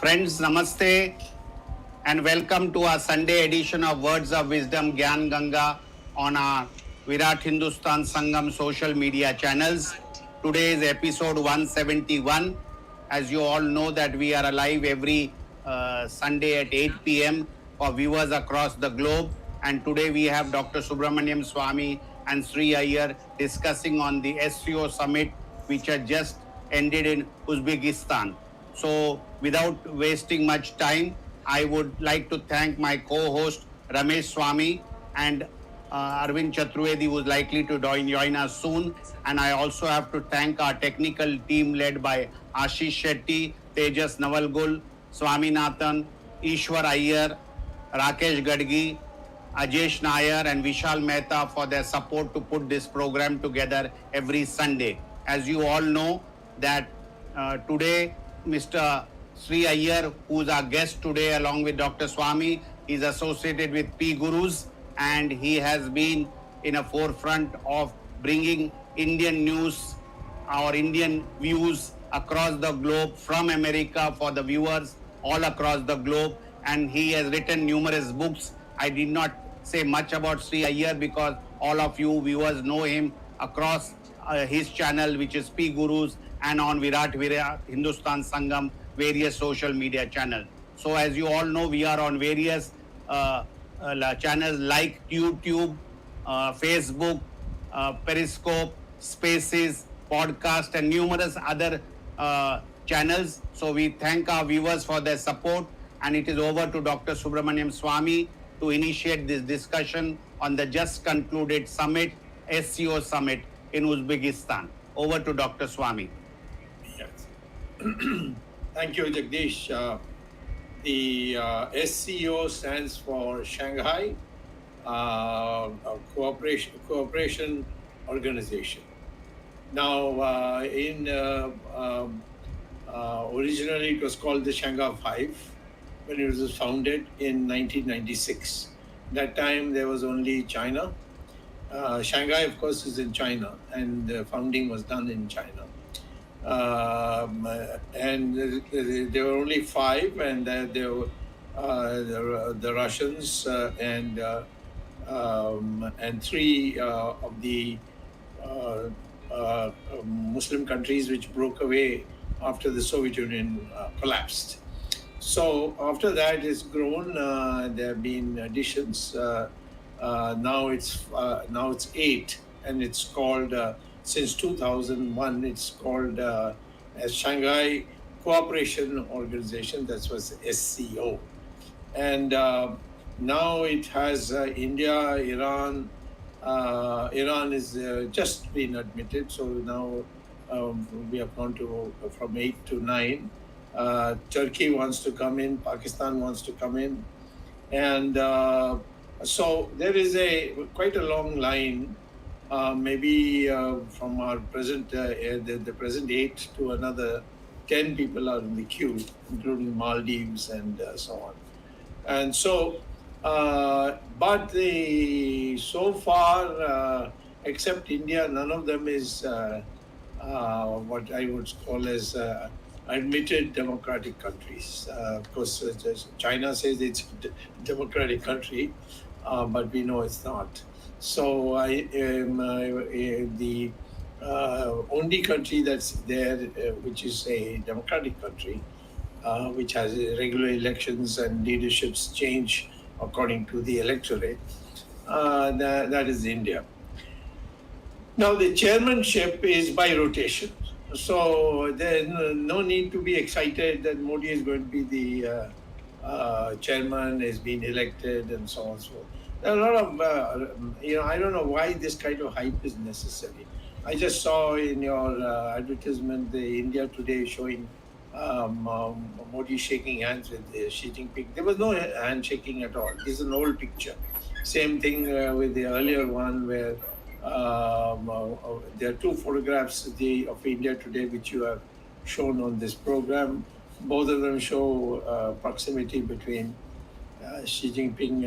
Friends, namaste and welcome to our Sunday edition of Words of Wisdom Gyan Ganga on our Virat Hindustan Sangam social media channels. Today is episode 171. As you all know that we are alive every Sunday at 8 p.m. for viewers across the globe. And today we have Dr. Subramanian Swamy and Sree Iyer discussing on the SCO summit which had just ended in Uzbekistan. So without wasting much time, I would like to thank my co-host Ramesh Swamy and Arvind Chaturvedi, who is likely to join us soon. And I also have to thank our technical team led by Ashish Shetty, Tejas Navalgul, Swaminathan, Ishwar Iyer, Rakesh Gadgi, Ajesh Nair and Vishal Mehta for their support to put this program together every Sunday. As you all know that today Mr. Sree Iyer, who is our guest today along with Dr. Swamy, is associated with P Gurus and he has been in a forefront of bringing Indian news or Indian views across the globe from America for the viewers all across the globe, and he has written numerous books. I did not say much about Sree Iyer because all of you viewers know him across his channel, which is P Gurus, and on Virat Hindustan Sangam, various social media channels. So as you all know, we are on various channels like YouTube, Facebook, Periscope, Spaces, Podcast, and numerous other channels. So we thank our viewers for their support, and it is over to Dr. Subramanian Swamy to initiate this discussion on the just concluded summit, SCO summit in Uzbekistan. Over to Dr. Swamy. Yes. Thank you, Jagdish. The SCO stands for Shanghai Cooperation Organization. Now, originally it was called the Shanghai Five when it was founded in 1996. That time there was only China. Shanghai, of course, is in China, and the founding was done in China. And there were only five, and there were the Russians and three of the Muslim countries which broke away after the Soviet Union collapsed. So after that, it's grown. There have been additions. Now it's 8, and it's called since 2001. It's called as Shanghai Cooperation Organization. That was SCO, and now it has India, Iran. Iran is just been admitted, so now we have gone to from 8 to 9. Turkey wants to come in. Pakistan wants to come in, and so there is quite a long line. Maybe from our present the present 8 to another 10 people are in the queue, including Maldives and so on. And so, but so far, except India, none of them is what I would call as admitted democratic countries. Of course, China says it's a democratic country, but we know it's not. So the only country that's there, which is a democratic country, which has regular elections and leaderships change according to the electorate, that is India. Now the chairmanship is by rotation. So there's no need to be excited that Modi is going to be the chairman, has been elected, and so on and so forth. There are a lot of, I don't know why this kind of hype is necessary. I just saw in your advertisement the India Today showing Modi shaking hands with Xi Jinping. There was no handshaking at all. This is an old picture. Same thing with the earlier one where there are 2 photographs of India Today which you have shown on this program. Both of them show proximity between Xi Jinping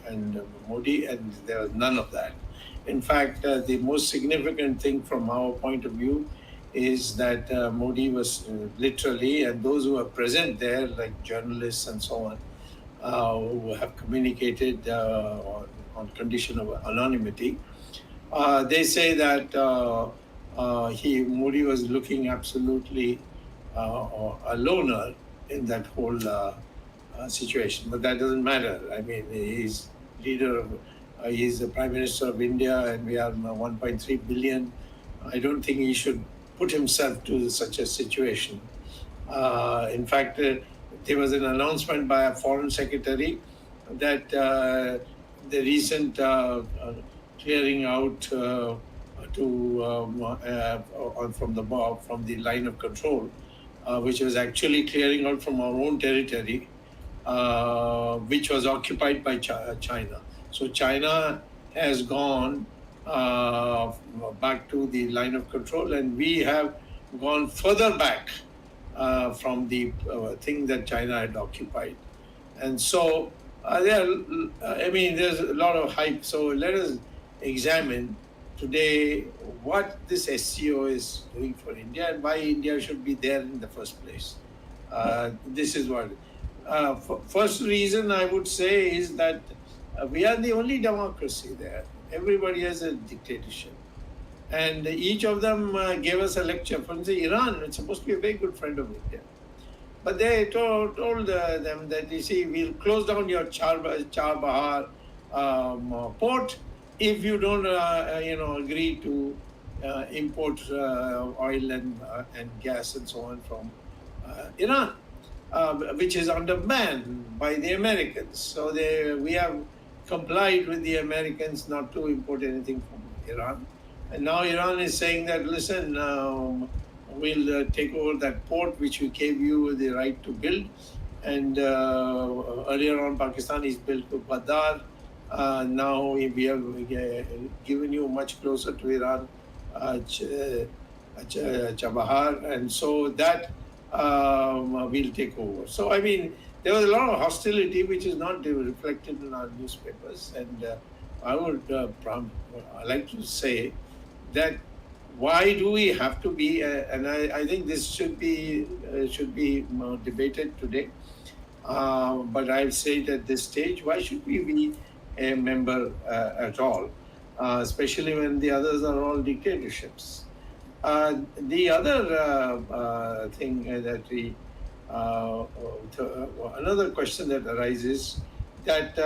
and Modi, and there was none of that. In fact, the most significant thing from our point of view is that Modi was literally, and those who are present there, like journalists and so on, who have communicated on condition of anonymity, they say that Modi was looking absolutely a loner in that whole situation. But that doesn't matter. I mean, he's leader of, he's the Prime Minister of India, and we are 1.3 billion. I don't think he should put himself to such a situation. In fact, there was an announcement by a foreign secretary that the recent clearing out from the line of control, which was actually clearing out from our own territory, which was occupied by China. So China has gone back to the line of control, and we have gone further back from the thing that China had occupied. And so there's a lot of hype. So let us examine today what this SCO is doing for India and why India should be there in the first place. This is what. First reason I would say is that we are the only democracy there. Everybody has a dictatorship. And each of them gave us a lecture. For instance, Iran, it's supposed to be a very good friend of India. But they told them that, you see, we'll close down your Charbahar port if you don't, agree to import oil and gas and so on from Iran, which is under ban by the Americans. So we have complied with the Americans not to import anything from Iran. And now Iran is saying that, listen, we'll take over that port which we gave you the right to build. And earlier on, Pakistan is built to Badar. Now we have given you much closer to Iran, Chabahar, and so that will take over. So, I mean, there was a lot of hostility which is not reflected in our newspapers. And I would like to say that why do we have to be, and I think this should be debated today, but I'll say it at this stage, why should we be a member at all, especially when the others are all dictatorships? The other thing that another question that arises, that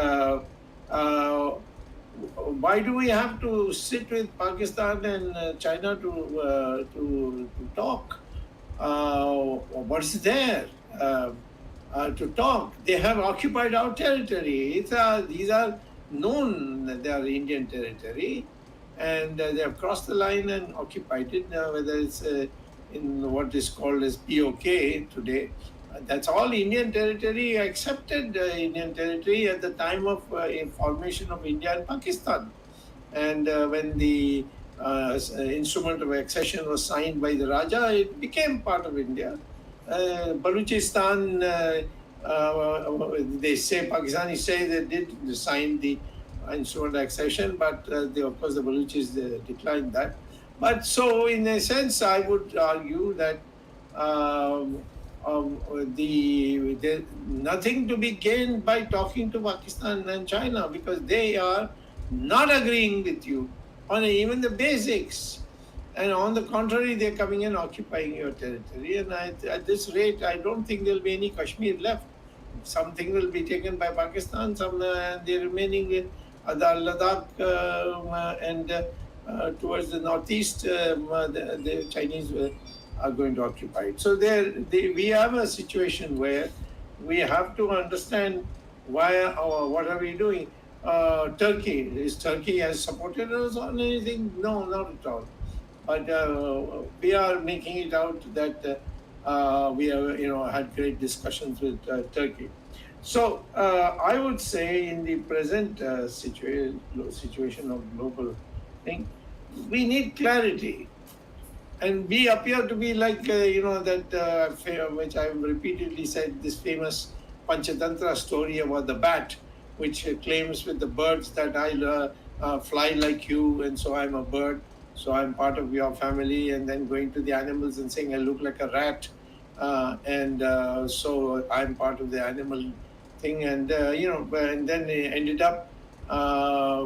why do we have to sit with Pakistan and China to talk? What is there to talk? They have occupied our territory. These are known that they are Indian territory, and they have crossed the line and occupied it. Whether it's in what is called as POK today, that's all Indian territory, accepted Indian territory at the time of formation of India and Pakistan. And when the instrument of accession was signed by the Raja, it became part of India. Baluchistan, they say, Pakistanis say they did sign the instrument of accession, but of course the Baluchis declined that. But so in a sense, I would argue that there's nothing to be gained by talking to Pakistan and China, because they are not agreeing with you on even the basics. And on the contrary, they're coming and occupying your territory. And at this rate, I don't think there'll be any Kashmir left. Something will be taken by Pakistan, some the remaining in Ladakh and towards the northeast, the Chinese are going to occupy it. So we have a situation where we have to understand what are we doing. Turkey has supported us on anything? No, not at all. But we are making it out that we have had great discussions with Turkey. So I would say in the present situation of global thing, we need clarity. And we appear to be like, which I've repeatedly said, this famous Panchatantra story about the bat, which claims with the birds that I'll fly like you, and so I'm a bird. So I'm part of your family, and then going to the animals and saying I look like a rat, so I'm part of the animal thing, and and then it ended up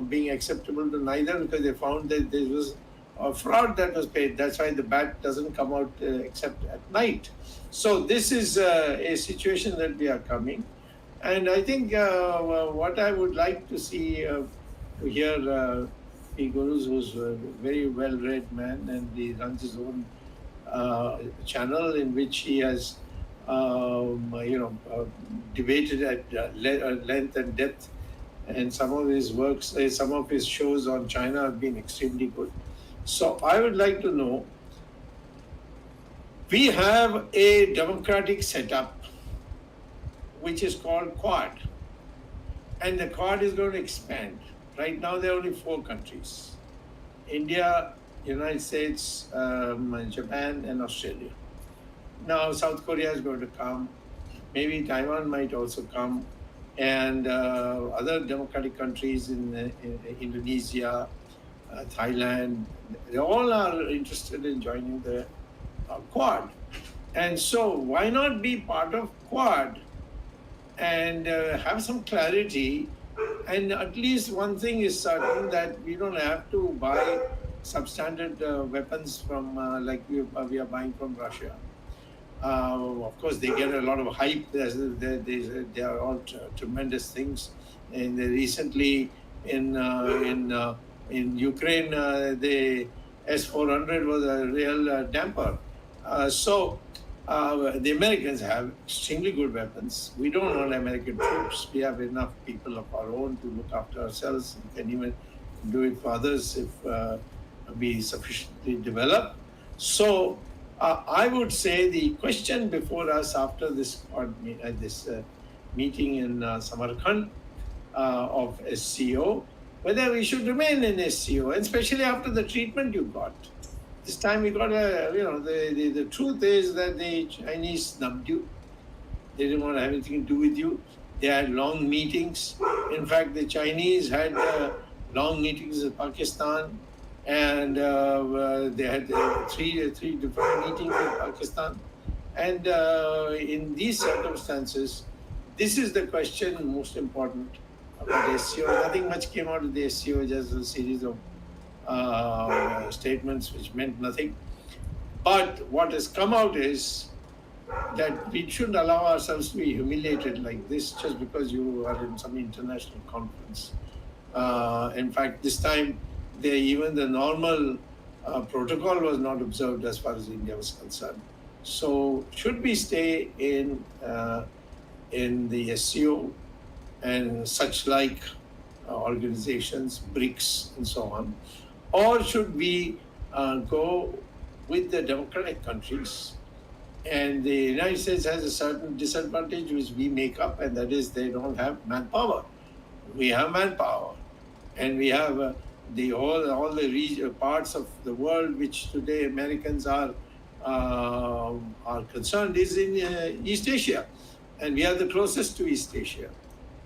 being acceptable to neither, because they found that there was a fraud that was paid. That's why the bat doesn't come out except at night. So this is a situation that we are coming, and I think what I would like to see, to hear P. Guru's, who's a very well-read man, and he runs his own channel in which he has debated at length and depth, and some of his works, some of his shows on China have been extremely good. So I would like to know, we have a democratic setup which is called Quad, and the Quad is going to expand. Right now there are only 4 countries: India, United States, Japan, and Australia. Now South Korea is going to come, maybe Taiwan might also come, and other democratic countries in Indonesia, Thailand, they all are interested in joining the Quad. And so why not be part of Quad and have some clarity? And at least one thing is certain, that we don't have to buy substandard weapons from like we are buying from Russia. Of course, they get a lot of hype. They are all tremendous things. And recently in Ukraine, the S-400 was a real damper. So the Americans have extremely good weapons. We don't want American troops. We have enough people of our own to look after ourselves. We can even do it for others if we sufficiently develop. So I would say the question before us after this meeting in Samarkand of SCO, whether we should remain in SCO, and especially after the treatment you got. This time we got the truth is that the Chinese snubbed you. They didn't want to have anything to do with you. They had long meetings. In fact, the Chinese had long meetings with Pakistan, and they had three different meetings with Pakistan. And in these circumstances, this is the question most important about SCO. Nothing much came out of the SCO, just a series of statements which meant nothing. But what has come out is that we shouldn't allow ourselves to be humiliated like this just because you are in some international conference. In fact, this time, even the normal protocol was not observed as far as India was concerned. So should we stay in the SCO and such like organizations, BRICS and so on, or should we go with the democratic countries? And the United States has a certain disadvantage which we make up, and that is they don't have manpower. We have manpower, and we have all the parts of the world which today Americans are concerned is in East Asia, and we are the closest to East Asia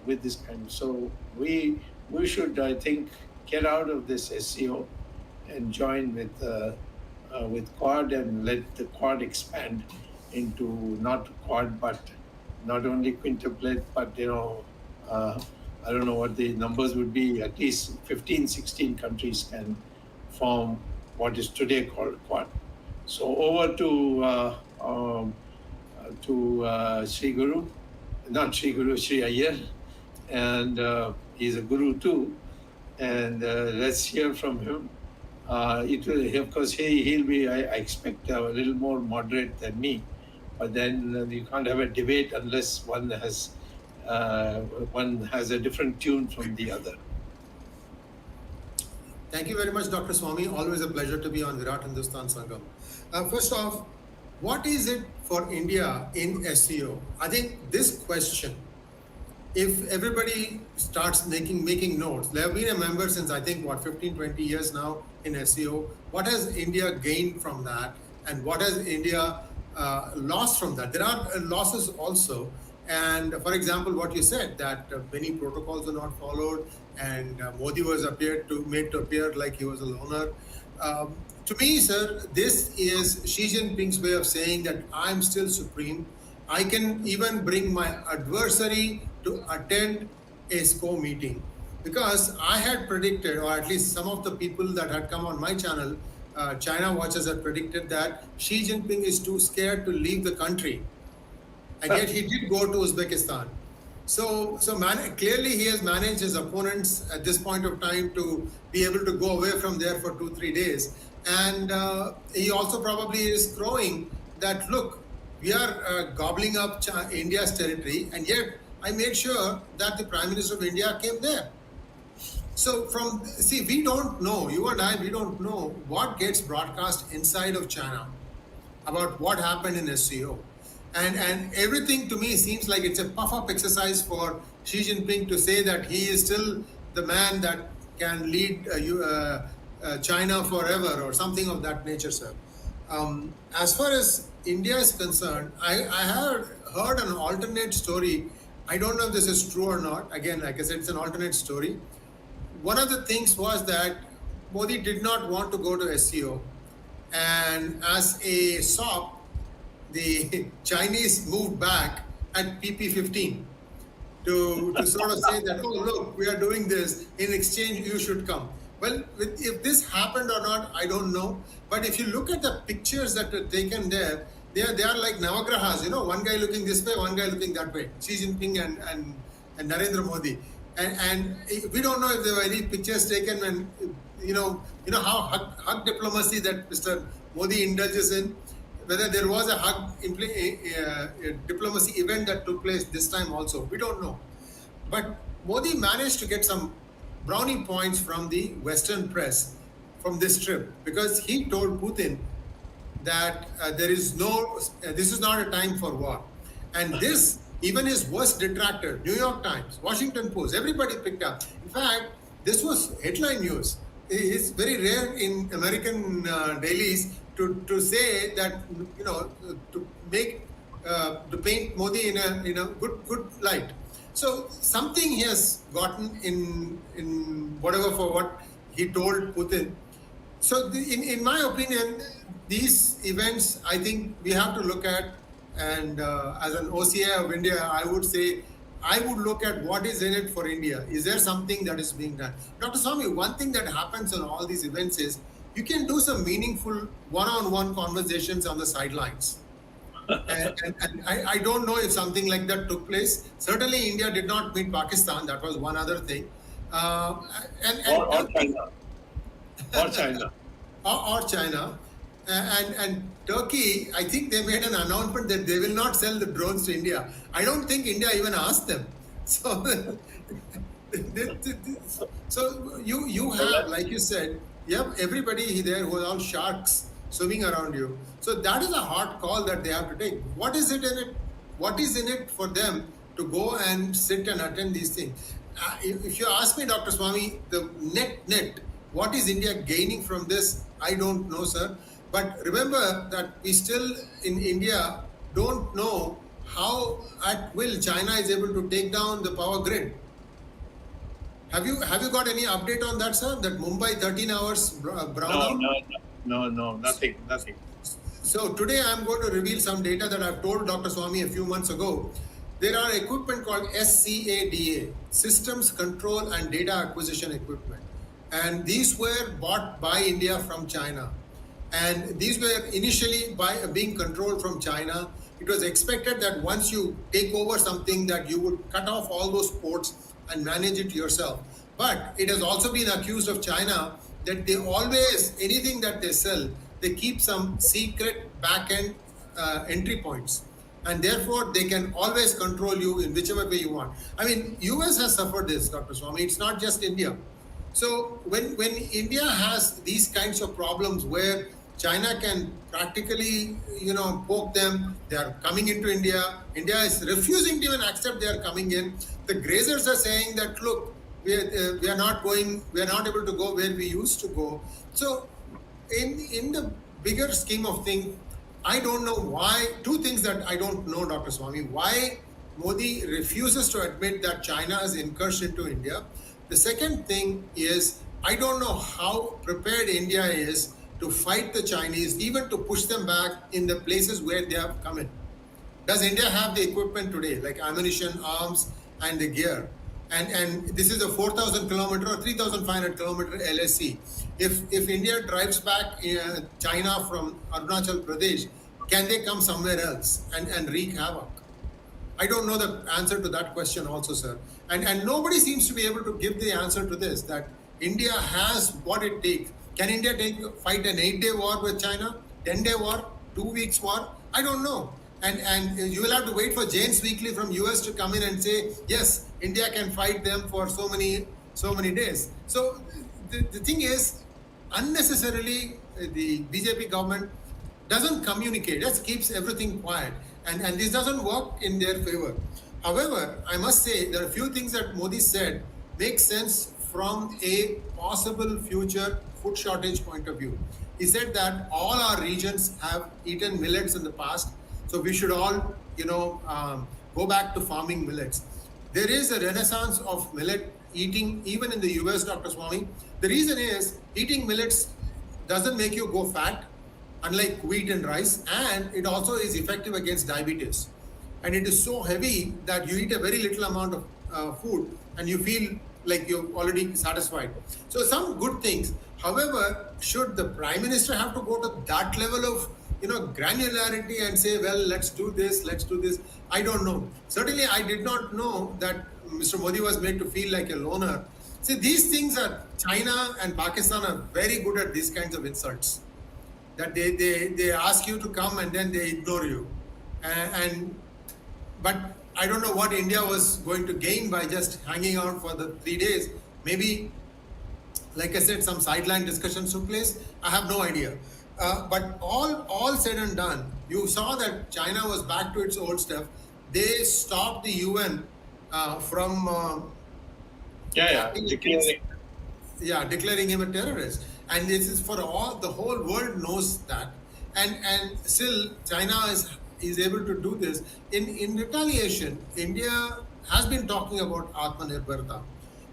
with this kind. So we should, I think, get out of this SCO and join with Quad, and let the Quad expand into not Quad, but not only quintuplet, but I don't know what the numbers would be. At least 15, 16 countries can form what is today called Quad. So over to Sri Guru, not Sri Guru, Sree Iyer, and he's a guru too. And let's hear from him. It will, of course, he'll be, I expect, a little more moderate than me. But then you can't have a debate unless one has a different tune from the other. Thank you very much, Dr. Swamy. Always a pleasure to be on Virat Hindustan Sangam. First off, what is it for India in SCO? I think this question, if everybody starts making notes, they have been a member since I think 15, 20 years now in SCO. What has India gained from that, and what has India lost from that? There are losses also. And for example, what you said, that many protocols are not followed, and Modi was made to appear like he was a loner. To me, sir, this is Xi Jinping's way of saying that I'm still supreme. I can even bring my adversary to attend a SCO meeting. Because I had predicted, or at least some of the people that had come on my channel, China Watchers, had predicted that Xi Jinping is too scared to leave the country. And yet he did go to Uzbekistan. Clearly he has managed his opponents at this point of time to be able to go away from there for 2-3 days. And he also probably is crowing that, look, we are gobbling up India's territory, and yet I made sure that the Prime Minister of India came there. So we don't know, you and I, we don't know what gets broadcast inside of China about what happened in SCO. And everything to me seems like it's a puff-up exercise for Xi Jinping to say that he is still the man that can lead China forever or something of that nature, sir. As far as India is concerned, I have heard an alternate story. I don't know if this is true or not. Again, like I said, it's an alternate story. One of the things was that Modi did not want to go to SCO. And as a SOP, the Chinese moved back at PP15 to sort of say that, oh, look, we are doing this. In exchange, you should come. Well, if this happened or not, I don't know. But if you look at the pictures that are taken there, they are like Navagrahas, one guy looking this way, one guy looking that way, Xi Jinping and Narendra Modi. And we don't know if there were any pictures taken when, how hug diplomacy that Mr. Modi indulges in, whether there was a hug diplomacy event that took place this time also. We don't know. But Modi managed to get some brownie points from the Western press from this trip, because he told Putin that this is not a time for war. And this, even his worst detractor, New York Times, Washington Post, everybody picked up. In fact, this was headline news. It's very rare in American dailies to say that, to paint Modi in a good light. So something he has gotten in whatever for what he told Putin. So in my opinion, these events, I think we have to look at, and as an OCI of India, I would say, I would look at what is in it for India. Is there something that is being done? Dr. Swamy, one thing that happens in all these events is you can do some meaningful one-on-one conversations on the sidelines. And I don't know if something like that took place. Certainly India did not meet Pakistan. That was one other thing. Or China. Or China. Or China. And Turkey, I think they made an announcement that they will not sell the drones to India. I don't think India even asked them. So, you have, like you said, you have everybody there who are all sharks swimming around you. So that is a hard call that they have to take. What is it in it? What is in it for them to go and sit and attend these things? If you ask me, Dr. Swamy, the net, what is India gaining from this? I don't know, sir. But remember that we still in India don't know how at will China is able to take down the power grid. Have you got any update on that, sir? That Mumbai 13 hours brownout? No, nothing. So today I'm going to reveal some data that I've told Dr. Swamy a few months ago. There are equipment called SCADA, Systems Control and Data Acquisition Equipment. And these were bought by India from China. And these were initially being controlled from China. It was expected that once you take over something that you would cut off all those ports and manage it yourself. But it has also been accused of China that they always, anything that they sell, they keep some secret back-end entry points. And therefore, they can always control you in whichever way you want. I mean, US has suffered this, Dr. Swamy. It's not just India. So when India has these kinds of problems where China can practically, poke them, they are coming into India. India is refusing to even accept they are coming in. The grazers are saying that, look, we are not able to go where we used to go. So in the bigger scheme of things, I don't know why, two things that I don't know, Dr. Swamy, why Modi refuses to admit that China has incursion into India. The second thing is I don't know how prepared India is to fight the Chinese, even to push them back in the places where they have come in. Does India have the equipment today, like ammunition, arms, and the gear? And this is a 4,000 kilometer or 3,500 kilometer LSC. If India drives back China from Arunachal Pradesh, can they come somewhere else and wreak havoc? I don't know the answer to that question also, sir. And nobody seems to be able to give the answer to this, that India has what it takes. Can India fight an 8-day war with China, 10-day war, 2 weeks war? I don't know. And you will have to wait for Jane's Weekly from US to come in and say, yes, India can fight them for so many days. So the thing is, unnecessarily, the BJP government doesn't communicate, just keeps everything quiet. And this doesn't work in their favor. However, I must say there are a few things that Modi said make sense from a possible future food shortage point of view. He said that all our regions have eaten millets in the past, so we should all, go back to farming millets. There is a renaissance of millet eating even in the US, Dr. Swamy. The reason is eating millets doesn't make you go fat, unlike wheat and rice, and it also is effective against diabetes. And it is so heavy that you eat a very little amount of food and you feel like you're already satisfied. So some good things. However, should the Prime Minister have to go to that level of granularity and say, well, let's do this. I don't know. Certainly, I did not know that Mr. Modi was made to feel like a loner. See, these things are, China and Pakistan are very good at these kinds of insults. That they ask you to come and then they ignore you. But I don't know what India was going to gain by just hanging out for the 3 days. Maybe, like I said, some sideline discussions took place. I have no idea. But all said and done, you saw that China was back to its old stuff. They stopped the UN from declaring him a terrorist. And this is for all, the whole world knows that. And still China is able to do this. In retaliation, India has been talking about Atmanirbharta.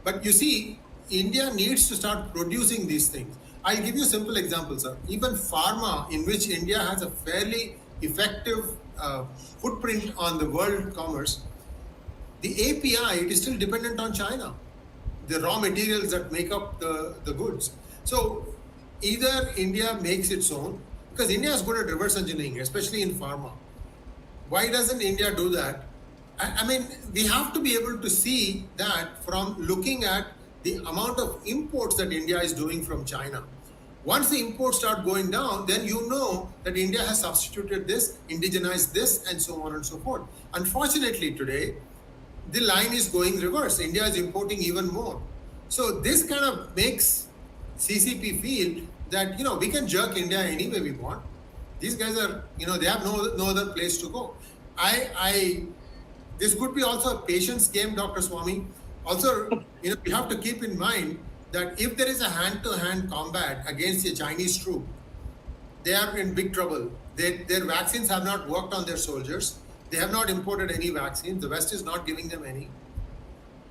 But you see, India needs to start producing these things. I'll give you a simple example, sir. Even pharma, in which India has a fairly effective footprint on the world commerce, the API, it is still dependent on China, the raw materials that make up the goods. So either India makes its own, because India is good at reverse engineering, especially in pharma. Why doesn't India do that? I mean, we have to be able to see that from looking at the amount of imports that India is doing from China. Once the imports start going down, then you know that India has substituted this, indigenized this, and so on and so forth. Unfortunately, today, the line is going reverse. India is importing even more. So this kind of makes CCP feel that, we can jerk India any way we want. These guys are, they have no other place to go. This could be also a patience game, Dr. Swamy. Also, we have to keep in mind that if there is a hand-to-hand combat against a Chinese troop, they are in big trouble. Their vaccines have not worked on their soldiers. They have not imported any vaccines. The West is not giving them any.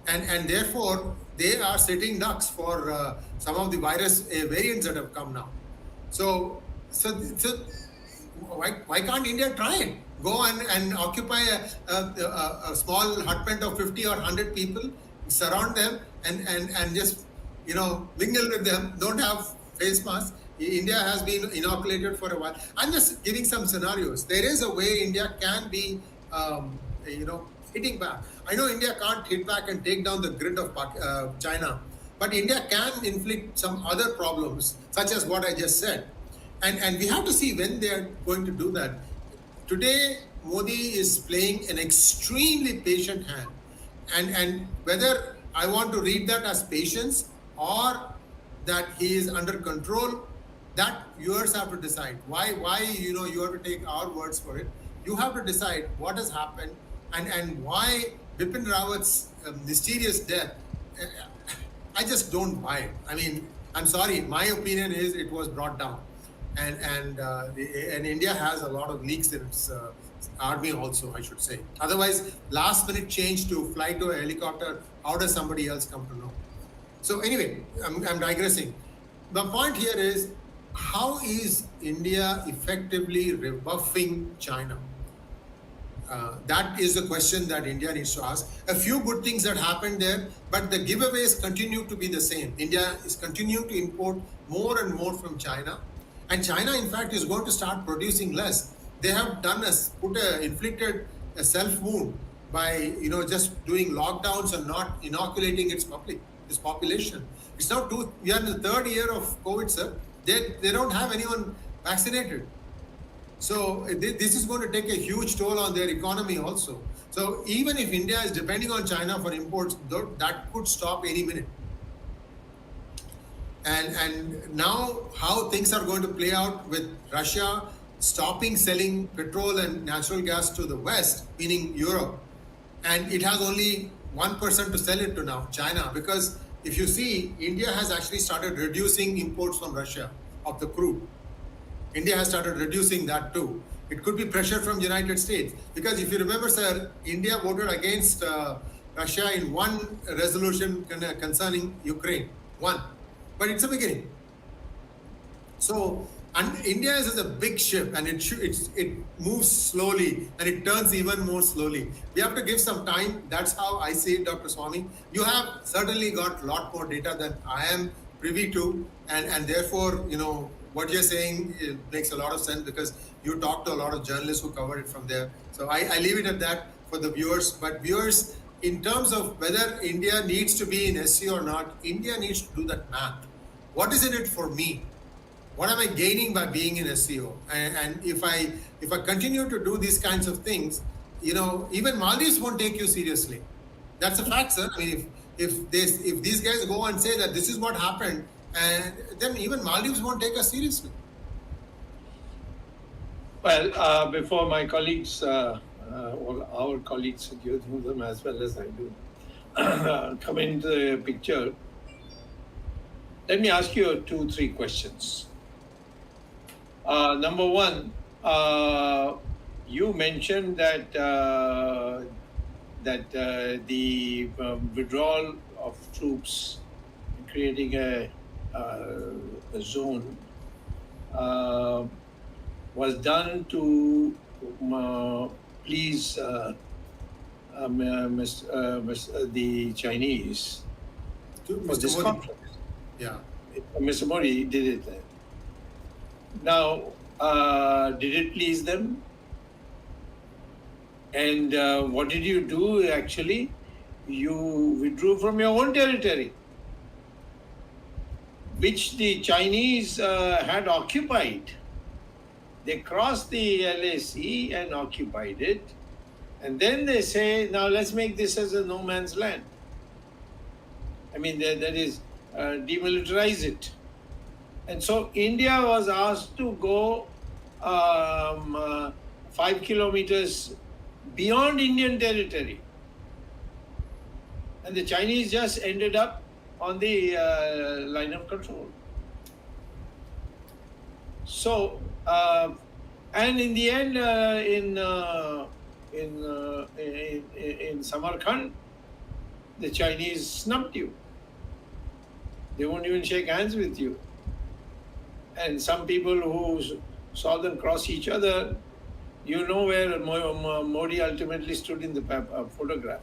And therefore, they are sitting ducks for some of the virus variants that have come now. So why can't India try it? Go and occupy a small hutment of 50 or 100 people, surround them and just, mingle with them, don't have face masks. India has been inoculated for a while. I'm just giving some scenarios. There is a way India can be, hitting back. I know India can't hit back and take down the grid of China, but India can inflict some other problems, such as what I just said. And we have to see when they are going to do that. Today, Modi is playing an extremely patient hand. And whether I want to read that as patience or that he is under control, that viewers have to decide. Why you have to take our words for it. You have to decide what has happened and why Bipin Rawat's mysterious death. I just don't buy it. I mean, I'm sorry. My opinion is it was brought down. And India has a lot of leaks in its army also, I should say. Otherwise, last minute change to fly to a helicopter, how does somebody else come to know? So anyway, I'm digressing. The point here is, how is India effectively rebuffing China? That is the question that India needs to ask. A few good things that happened there, but the giveaways continue to be the same. India is continuing to import more and more from China, and China, in fact, is going to start producing less. They have inflicted a self wound by just doing lockdowns and not inoculating its population. It's now we are in the third year of COVID, sir. They don't have anyone vaccinated. So this is going to take a huge toll on their economy also. So even if India is depending on China for imports, that could stop any minute. And now how things are going to play out with Russia stopping selling petrol and natural gas to the West, meaning Europe, and it has only one person to sell it to now, China, because if you see, India has actually started reducing imports from Russia of the crude. India has started reducing that too. It could be pressure from the United States. Because if you remember, sir, India voted against Russia in one resolution concerning Ukraine. One. But it's a beginning. So, and India is a big ship, and it moves slowly, and it turns even more slowly. We have to give some time. That's how I see it, Dr. Swamy. You have certainly got a lot more data than I am privy to, and therefore, what you're saying, it makes a lot of sense, because you talk to a lot of journalists who cover it from there. So I leave it at that for the viewers. But viewers, in terms of whether India needs to be in SCO or not, India needs to do that math. What is in it for me? What am I gaining by being in SCO? And if I continue to do these kinds of things, even Maldives won't take you seriously. That's a fact, sir. I mean, if these guys go and say that this is what happened, and then even Maldives won't take us seriously. Well, before my colleagues, all our colleagues, you know them as well as I do, come into the picture, let me ask you 2-3 questions. Number one, you mentioned that the withdrawal of troops, creating a zone, was done to please the Chinese for this conflict. Yeah. Mr. Modi did it. Now, did it please them? And what did you do actually? You withdrew from your own territory, which the Chinese had occupied. They crossed the LAC and occupied it. And then they say, now let's make this as a no man's land. I mean, that is, demilitarize it. And so India was asked to go 5 kilometers beyond Indian territory. And the Chinese just ended up on the line of control. So, and in the end, in Samarkand, the Chinese snubbed you. They won't even shake hands with you. And some people who saw them cross each other, you know where Modi ultimately stood in the photograph.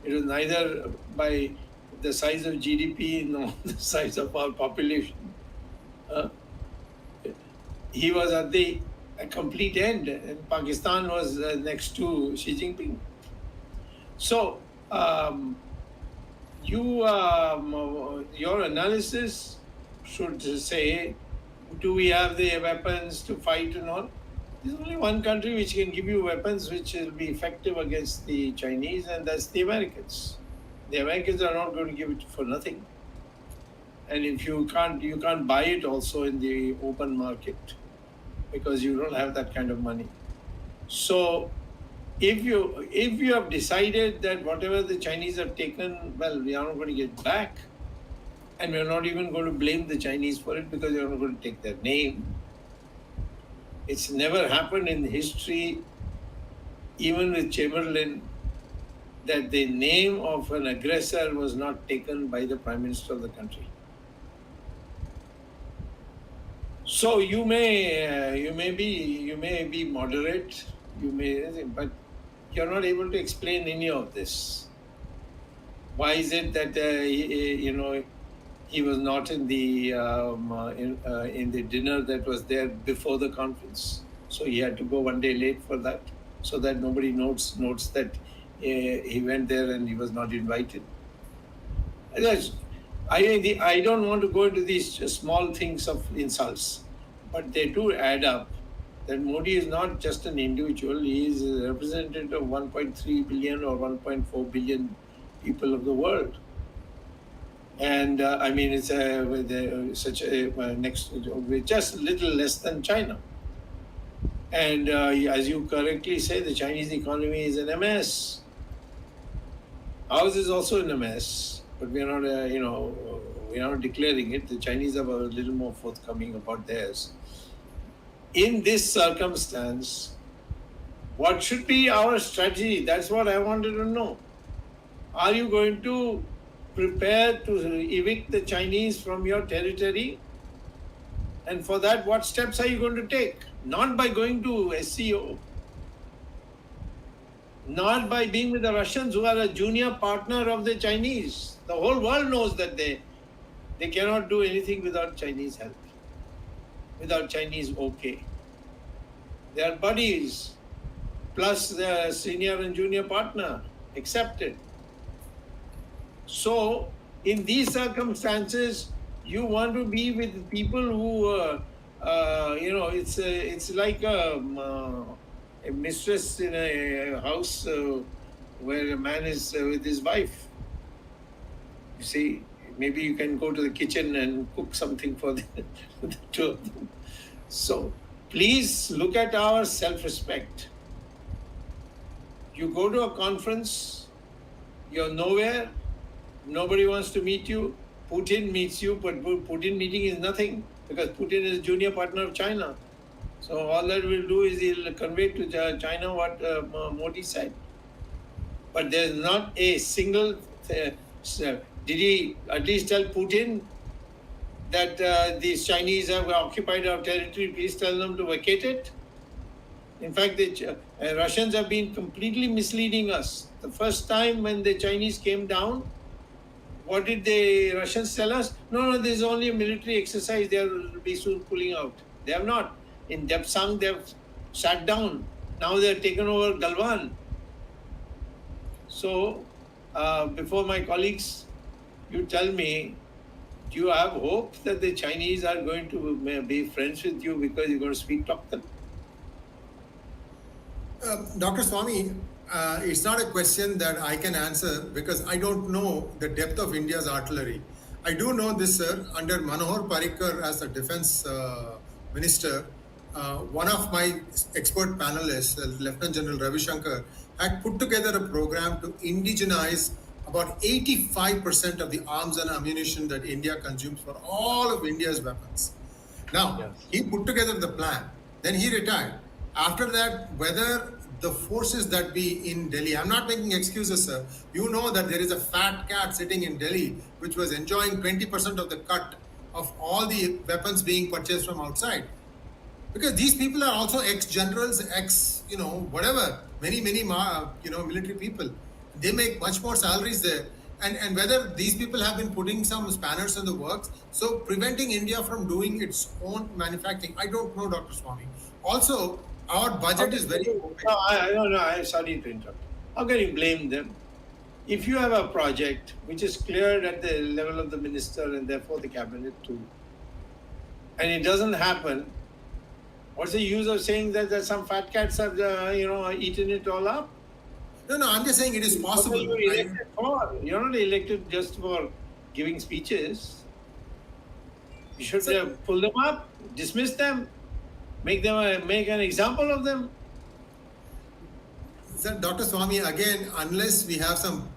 It was neither by the size of GDP nor the size of our population. He was at the complete end, and Pakistan was next to Xi Jinping. So, your analysis should say, do we have the weapons to fight and all? There's only one country which can give you weapons which will be effective against the Chinese, and that's the Americans. The Americans are not going to give it for nothing. And if you can't buy it also in the open market, because you don't have that kind of money. So if you have decided that whatever the Chinese have taken, well, we are not going to get back, and we're not even going to blame the Chinese for it because you're not going to take their name. It's never happened in history, even with Chamberlain, that the name of an aggressor was not taken by the Prime Minister of the country. So you may be moderate, but you're not able to explain any of this. Why is it that he was not in the in the dinner that was there before the conference? So he had to go one day late for that, so that nobody notes that he went there and he was not invited. I don't want to go into these small things of insults, but they do add up. That Modi is not just an individual; he is a representative of 1.3 billion or 1.4 billion people of the world. And I mean, it's with just a little less than China. And as you correctly say, the Chinese economy is in a mess. Ours is also in a mess, but we are not, we are not declaring it. The Chinese are a little more forthcoming about theirs. In this circumstance, what should be our strategy? That's what I wanted to know. Are you going to prepare to evict the Chinese from your territory? And for that, what steps are you going to take? Not by going to SCO, not by being with the Russians, who are a junior partner of the Chinese. The whole world knows that they cannot do anything without Chinese help, without Chinese okay. They are buddies, plus the senior and junior partner, accepted. So, in these circumstances, you want to be with people who, it's like a mistress in a house where a man is with his wife. You see, maybe you can go to the kitchen and cook something for the two of them. So, please look at our self-respect. You go to a conference, you're nowhere, nobody wants to meet you. Putin meets you, but Putin meeting is nothing, because Putin is junior partner of China. So all that will do is he'll convey to China what Modi said. But there's not a single... did he at least tell Putin that these Chinese have occupied our territory, please tell them to vacate it? In fact, the Russians have been completely misleading us. The first time when the Chinese came down, what did the Russians tell us? No, this is only a military exercise. They will be soon pulling out. They have not. In Depsang, they have sat down. Now they have taken over Galwan. So, before my colleagues, you tell me, do you have hope that the Chinese are going to be friends with you because you're going to sweet talk them? Dr. Swamy, it's not a question that I can answer because I don't know the depth of India's artillery. I do know this, sir, under Manohar Parrikar as the defense minister, one of my expert panelists, Lieutenant General Ravi Shankar, had put together a program to indigenize about 85% of the arms and ammunition that India consumes for all of India's weapons. Now, yes, he put together the plan, then he retired. After that, whether the forces that be in Delhi, I'm not making excuses, sir. You know that there is a fat cat sitting in Delhi which was enjoying 20% of the cut of all the weapons being purchased from outside. Because these people are also ex-generals, whatever, many, military people. They make much more salaries there. And whether these people have been putting some spanners in the works, so preventing India from doing its own manufacturing, I don't know, Dr. Swamy. Also, our budget is very... No, I'm sorry to interrupt. How can you blame them? If you have a project which is cleared at the level of the minister and therefore the cabinet too, and it doesn't happen, what's the use of saying that some fat cats have, eaten it all up? No, I'm just saying it is possible. What are you elected for? You're not elected just for giving speeches. You should pull them up, dismiss them, make an example of them. Sir, Dr. Swamy, again, unless we have some,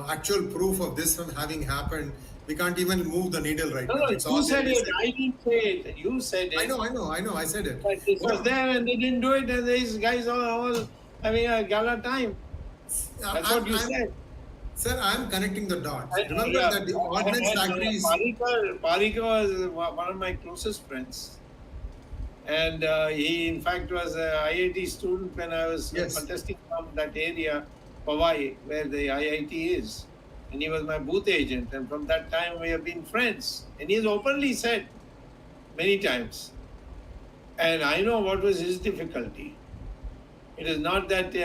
actual proof of this from having happened, we can't even move the needle right now. No, you said it. I didn't say it. You said it. I know. I said it. But it was there and they didn't do it, and these guys are all having a gala time. That's what you said. Sir, I'm connecting the dots. And, Remember yeah, that the ordnance and, factories. Parikar was one of my closest friends. And he, in fact, was an IIT student when I was Yes. contesting from that area, Powai, where the IIT is. And he was my booth agent. And from that time, we have been friends. And he has openly said many times. And I know what was his difficulty. It is not that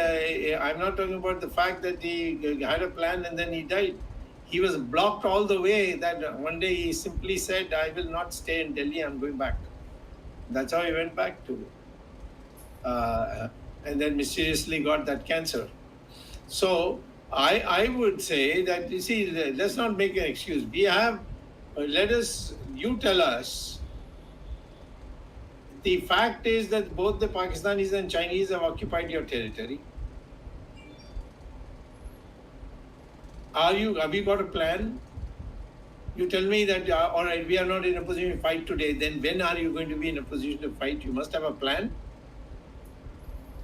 I'm not talking about the fact that he had a plan and then he died. He was blocked all the way that one day he simply said, I will not stay in Delhi, I'm going back. That's how he went back to and then mysteriously got that cancer. So I would say that, you see, let's not make an excuse. We have, you tell us. The fact is that both the Pakistanis and Chinese have occupied your territory. Have you got a plan? You tell me that, all right, we are not in a position to fight today. Then when are you going to be in a position to fight? You must have a plan.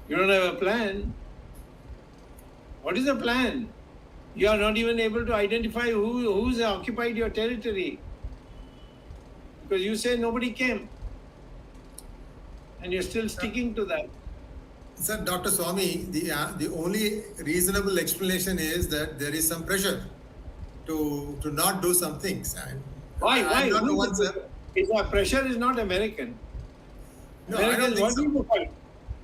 You don't have a plan. What is the plan? You are not even able to identify who's occupied your territory. Because you say nobody came. And you're still sticking to that. Sir, Dr. Swamy, the only reasonable explanation is that there is some pressure to not do some things. And Why? I'm not the one, sir. Pressure is not American. No, Americans want you to fight.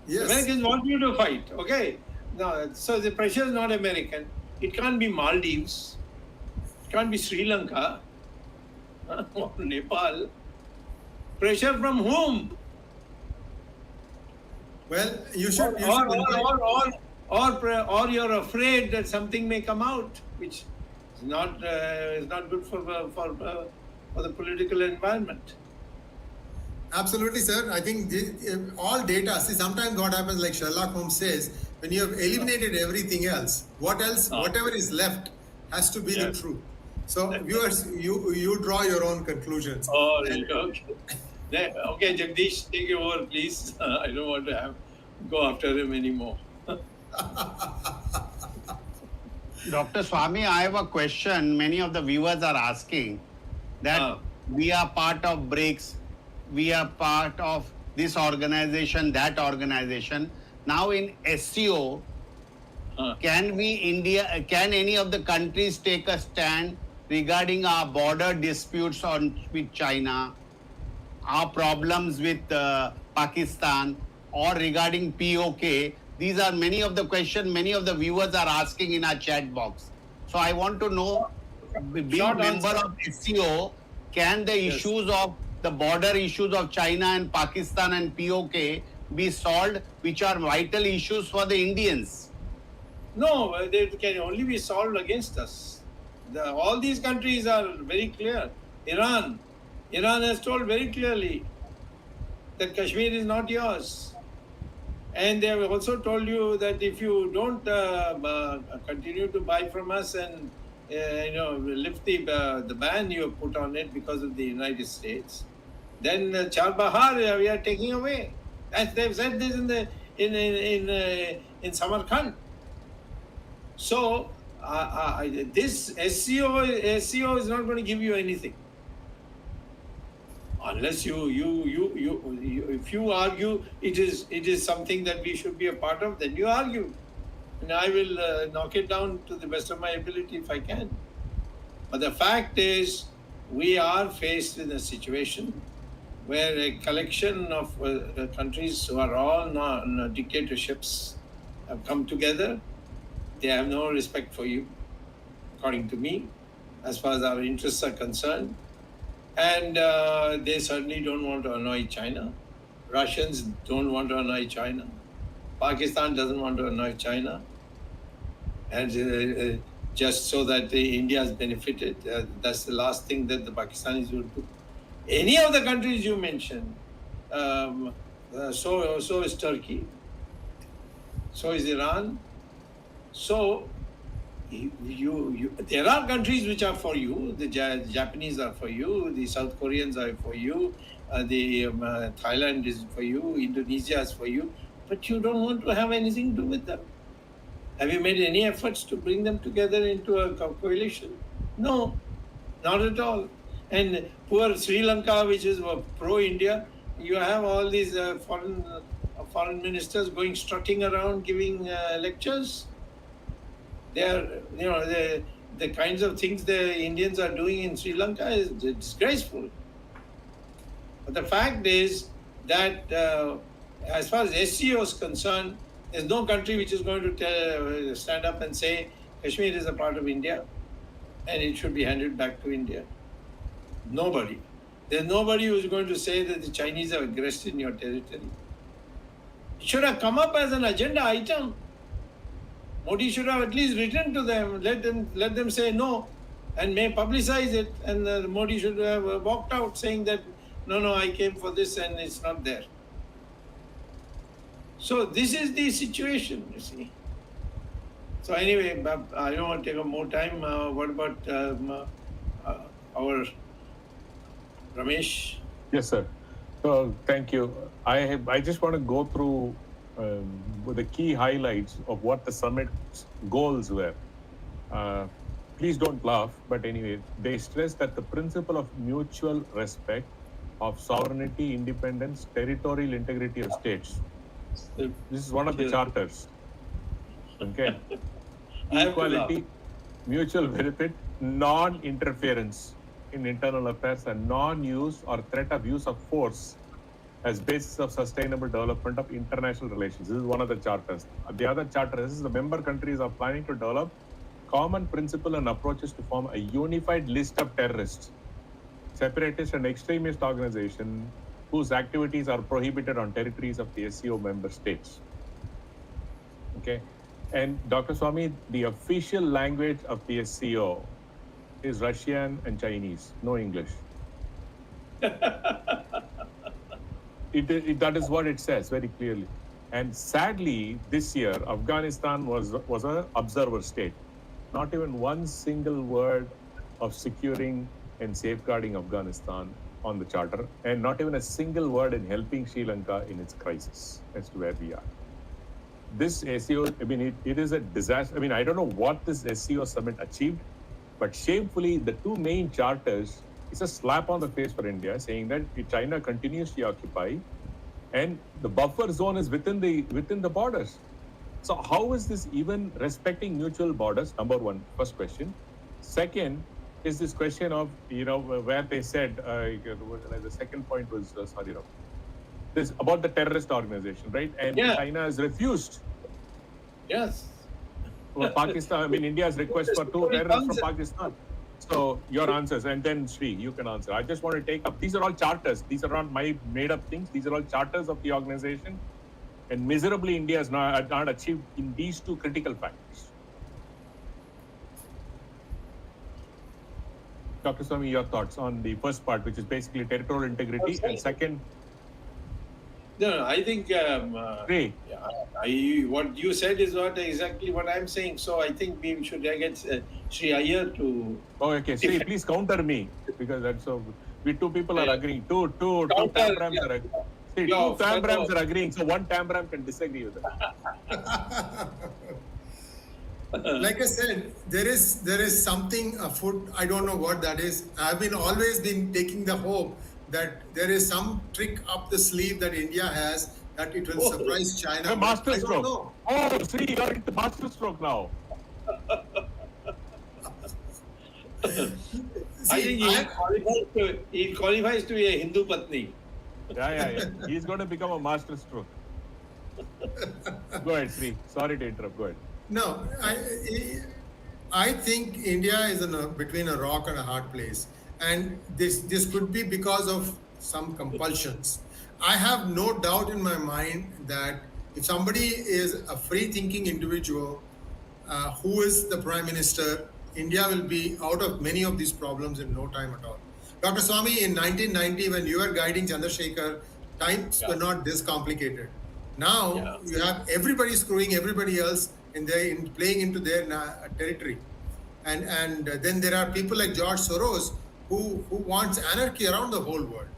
Yes. Americans want you to fight. Okay. No, so the pressure is not American. It can't be Maldives. It can't be Sri Lanka or Nepal. Pressure from whom? Well, you should. Or you're afraid that something may come out, which is not good for the political environment. Absolutely, sir. I think all data. See, sometimes what happens, like Sherlock Holmes says, when you have eliminated everything else, whatever is left, has to be the truth. So, viewers, you draw your own conclusions. Oh, okay. Okay, Jagdish, take it over, please. I don't want to go after him anymore. Dr. Swamy, I have a question. Many of the viewers are asking that we are part of BRICS, we are part of this organization, that organization. Now in SCO, can any of the countries take a stand regarding our border disputes with China, our problems with Pakistan, or regarding POK? These are many of the questions many of the viewers are asking in our chat box. So I want to know, being a member of SCO, can the issues of the border issues of China and Pakistan and POK be solved, which are vital issues for the Indians? No, they can only be solved against us. All these countries are very clear. Iran has told very clearly that Kashmir is not yours. And they have also told you that if you don't continue to buy from us and lift the ban you have put on it because of the United States, then Charbahar we are taking away. As they've said this in Samarkand. So this SCO is not going to give you anything. Unless if you argue it is something that we should be a part of, then you argue, and I will knock it down to the best of my ability if I can. But the fact is, we are faced with a situation where a collection of countries who are all dictatorships have come together. They have no respect for you, according to me, as far as our interests are concerned. And they certainly don't want to annoy China. Russians don't want to annoy China. Pakistan doesn't want to annoy China. And just so that India has benefited, that's the last thing that the Pakistanis would do. Any of the countries you mentioned, so is Turkey, so is Iran. So there are countries which are for you. The Japanese are for you. The South Koreans are for you. The Thailand is for you. Indonesia is for you. But you don't want to have anything to do with them. Have you made any efforts to bring them together into a coalition? No, not at all. And poor Sri Lanka, which is pro-India, you have all these foreign ministers going strutting around giving lectures. They are, the kinds of things the Indians are doing in Sri Lanka is disgraceful. But the fact is that as far as SCO is concerned, there's no country which is going to stand up and say Kashmir is a part of India and it should be handed back to India. Nobody. There's nobody who's going to say that the Chinese have aggressed in your territory. It should have come up as an agenda item. Modi should have at least written to them, let them say no, and may publicize it. And Modi should have walked out saying that no, I came for this and it's not there. So this is the situation, you see. So anyway, I don't want to take up more time. What about our Ramesh? Yes, sir. So thank you. I just want to go through with the key highlights of what the summit's goals were. Please don't laugh, but anyway, they stressed that the principle of mutual respect of sovereignty, independence, territorial integrity of states. This is one of the charters. Okay. Equality, mutual benefit, non-interference in internal affairs, and non-use or threat of use of force as basis of sustainable development of international relations. This is one of the charters. The other charter is the member countries are planning to develop common principle and approaches to form a unified list of terrorists, separatist and extremist organizations whose activities are prohibited on territories of the SCO member states. Okay. And Dr. Swamy, the official language of the SCO is Russian and Chinese, no English. That is what it says very clearly. And sadly, this year, Afghanistan was an observer state. Not even one single word of securing and safeguarding Afghanistan on the charter, and not even a single word in helping Sri Lanka in its crisis as to where we are. This SCO, it is a disaster. I don't know what this SCO summit achieved, but shamefully, the two main charters is a slap on the face for India, saying that China continues to occupy, and the buffer zone is within the borders. So how is this even respecting mutual borders? Number one, first question. Second is this question of, where they said, the second point was, this about the terrorist organization, right? And China has refused. Yes. Well, Pakistan, India's request for two terrorists from Pakistan. So your answers, and then Sree, you can answer. I just want to take up, these are all charters. These are not my made up things. These are all charters of the organization. And miserably, India has not achieved in these two critical factors. Dr. Swamy, your thoughts on the first part, which is basically territorial integrity, and second? No, I think what you said is not exactly what I'm saying. So I think we should get Sree Iyer to. Oh, okay. Sree, please counter me, because that's so. We two people are agreeing. Two Tambrams are agreeing. See, two Tambrams are agreeing, so one Tambram can disagree with that. Like I said, there is something afoot. I don't know what that is. I've always been taking the hope that there is some trick up the sleeve that India has that it will surprise China. Master stroke. Oh, Sree, you're into master stroke now. I think he qualifies to be a Hindu Patni. Yeah. He's going to become a master stroke. Go ahead, Sree. Sorry to interrupt. Go ahead. No, I think India is between a rock and a hard place. And this could be because of some compulsions. I have no doubt in my mind that if somebody is a free-thinking individual who is the Prime Minister, India will be out of many of these problems in no time at all. Dr. Swamy, in 1990, when you were guiding Chandrasekhar, times were not this complicated. Now you have everybody screwing everybody else in playing into their territory. And then there are people like George Soros who wants anarchy around the whole world.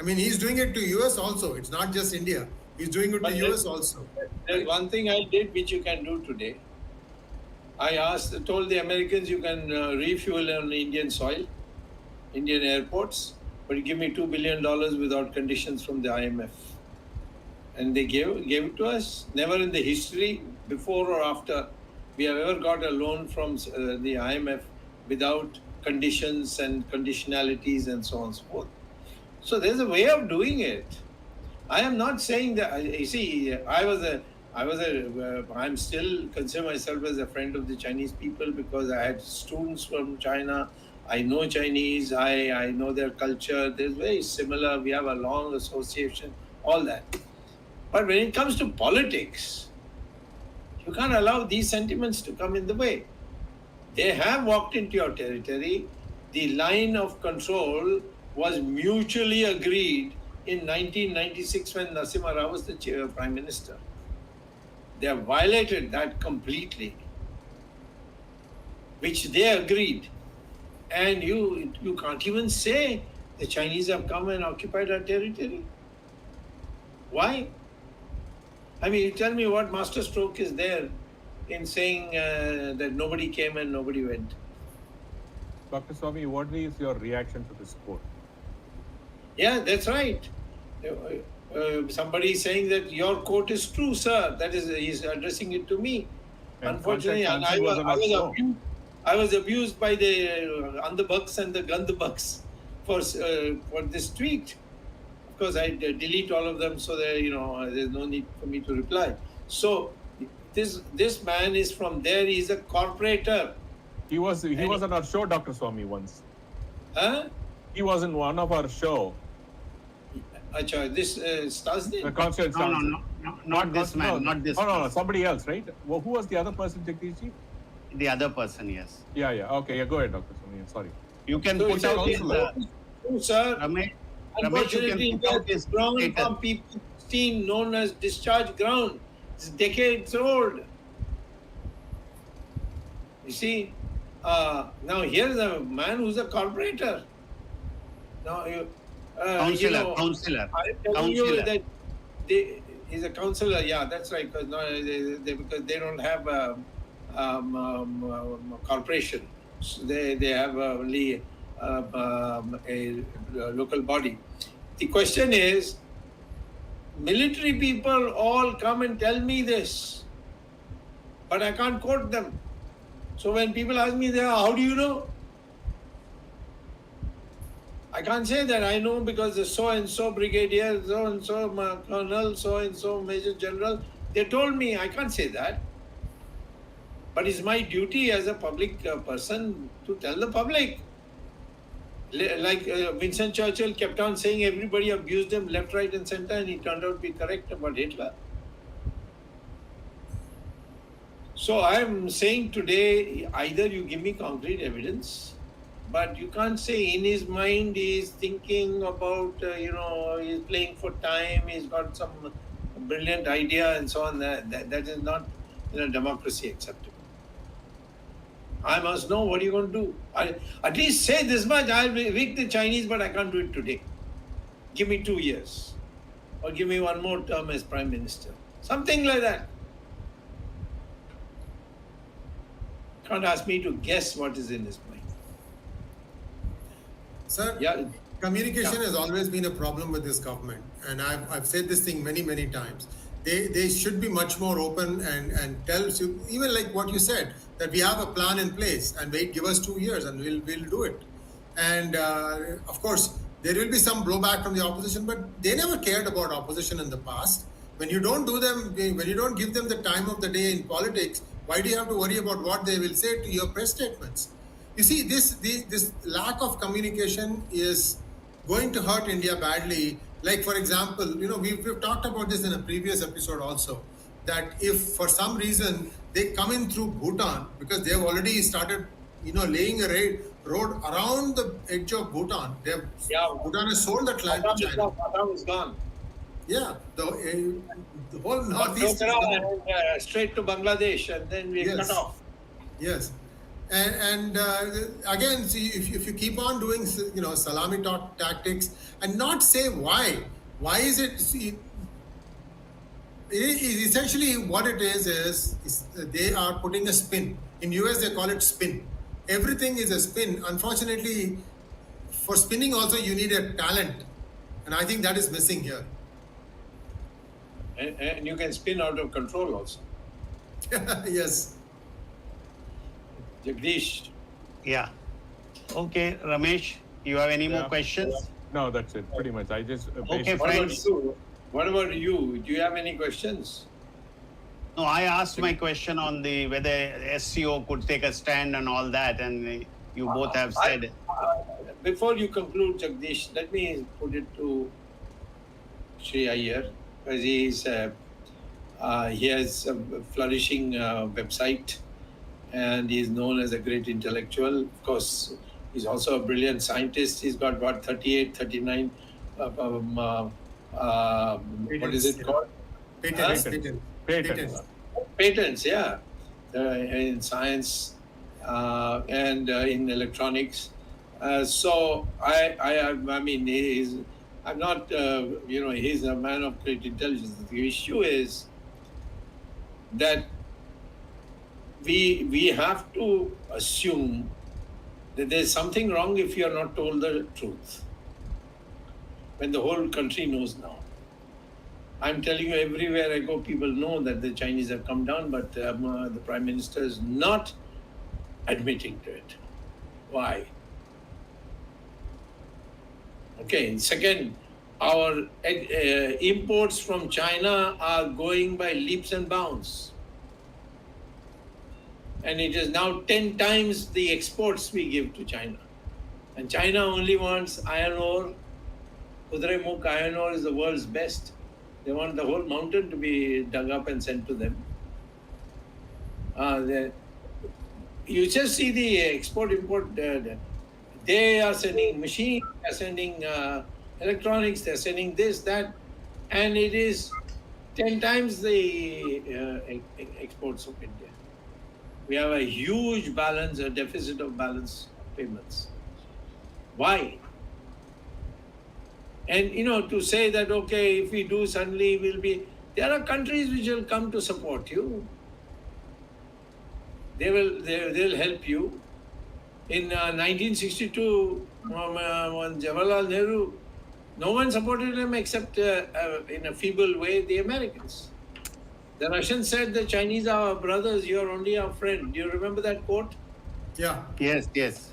He's doing it to US also. It's not just India. He's doing it to US also. There's one thing I did which you can do today. told the Americans you can refuel on Indian soil, Indian airports, but you give me $2 billion without conditions from the IMF. And they gave it to us. Never in the history, before or after, we have ever got a loan from the IMF without conditions and conditionalities and so on and so forth. So there's a way of doing it. I am not saying that. You see, I'm still consider myself as a friend of the Chinese people because I had students from China. I know Chinese. I know their culture. They're very similar. We have a long association. All that. But when it comes to politics, you can't allow these sentiments to come in the way. They have walked into your territory. The line of control was mutually agreed in 1996 when Narasimha Rao was the Prime Minister. They have violated that completely, which they agreed. And you can't even say the Chinese have come and occupied our territory. Why? I mean, you tell me what masterstroke is there in saying that nobody came and nobody went. Dr. Swamy, what is your reaction to this quote? Yeah, that's right. Somebody is saying that your quote is true, sir. That is, he's addressing it to me. And Unfortunately, and I was abused by the underbucks and the gandbucks for this tweet. Of course, I delete all of them so that there's no need for me to reply. So this man is from there. He's a corporator. He was on our show, Dr. Swamy, once. Huh? He was in one of our show. Acha, this Stasny? The concert. No, not this man, not this. No, somebody else, right? Well, who was the other person, Jagdishji? The other person, yes. Yeah. Okay, yeah, go ahead, Dr. Swamy. Sorry. You can So put out his. sir. Ramesh, you Unfortunately, can put out his ground status. from P16 known as discharge ground. It's decades old. You see, now here's a man who's a corporator. Now, Counselor. I'm telling you Counselor. that he's a counselor. Yeah, that's right. Because because they don't have a corporation. So they have only a local body. The question is, military people all come and tell me this, but I can't quote them. So when people ask me, how do you know? I can't say that I know because the so-and-so brigadier, so-and-so colonel, so-and-so major general, they told me. I can't say that. But it's my duty as a public person to tell the public. Like Winston Churchill kept on saying everybody abused him left, right and center, and he turned out to be correct about Hitler. So I'm saying today, either you give me concrete evidence, but you can't say in his mind he's thinking about, he's playing for time, he's got some brilliant idea and so on. That is not in a democracy acceptable. I must know what you're going to do. At least say this much, I'll evict the Chinese, but I can't do it today. Give me 2 years. Or give me one more term as Prime Minister. Something like that. Can't ask me to guess what is in his mind. Sir, Yeah. communication has always been a problem with this government. And I've said this thing many, many times. They should be much more open and tell you, even like what you said, that we have a plan in place and give us 2 years and we'll do it. And of course, there will be some blowback from the opposition, but they never cared about opposition in the past. When you don't give them the time of the day in politics, why do you have to worry about what they will say to your press statements? You see, this lack of communication is going to hurt India badly. Like, for example, we've talked about this in a previous episode also, that if for some reason they come in through Bhutan, because they've already started, laying a road around the edge of Bhutan. Bhutan has sold that land to China. Bhutan is gone. Yeah, the whole northeast is gone. Straight to Bangladesh, and then we cut off. Yes. And again, see, if you keep on doing, salami tactics and not say why is it? See, essentially what it is they are putting a spin. In US, they call it spin. Everything is a spin. Unfortunately, for spinning also, you need a talent. And I think that is missing here. And you can spin out of control also. Yes. Jagdish. Yeah. Okay, Ramesh, you have any more Yeah. questions? No, that's it. Pretty much. I just Okay, basically- friends. What about you? Do you have any questions? No, I asked my question on the whether SCO could take a stand and all that, and you both have said. Before you conclude, Jagdish, let me put it to Sree Iyer, because he has a flourishing website, and he is known as a great intellectual. Of course, he's also a brilliant scientist. He's got what, 38, 39 what is it called? Patents. Patents. Patents, yeah, in science and in electronics. So I mean, I'm not, he's a man of great intelligence. The issue is that we have to assume that there's something wrong if you are not told the truth, when the whole country knows now. I'm telling you, everywhere I go, people know that the Chinese have come down, but the Prime Minister is not admitting to it. Why? Okay, second, our imports from China are going by leaps and bounds. And it is now 10 times the exports we give to China. And China only wants iron ore. Kudremukh iron ore is the world's best. They want the whole mountain to be dug up and sent to them. You just see the export-import. They are sending machines, they are sending electronics, they are sending this, that, and it is 10 times the exports of India. We have a huge balance, a deficit of balance payments. Why? And to say that, okay, if we do, suddenly we'll be, there are countries which will come to support you. They'll help you. In 1962, when Jawaharlal Nehru, no one supported him except in a feeble way, the Americans. The Russians said the Chinese are our brothers, you're only our friend. Do you remember that quote? Yeah. Yes, yes.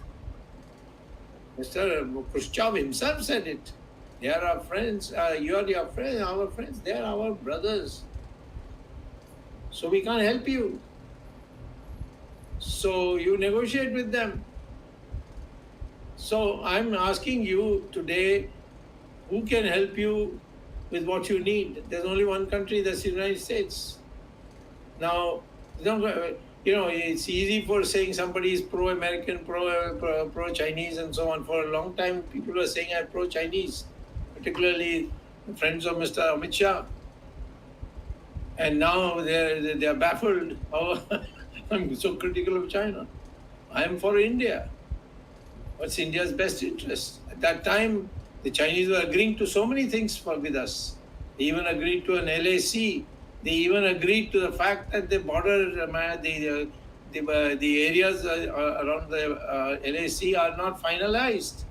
Mr. Khrushchev himself said it. They are our friends, you are your friends, our friends, they are our brothers. So we can't help you. So you negotiate with them. So I'm asking you today, who can help you with what you need? There's only one country, that's the United States. Now, it's easy for saying somebody is pro-American, pro-Chinese and so on. For a long time, people were saying I'm pro-Chinese, particularly friends of Mr. Amit Shah. And now they're baffled. Oh, I'm so critical of China. I'm for India. What's India's best interest? At that time, the Chinese were agreeing to so many things with us. They even agreed to an LAC. They even agreed to the fact that the border, the areas around the LAC are not finalized.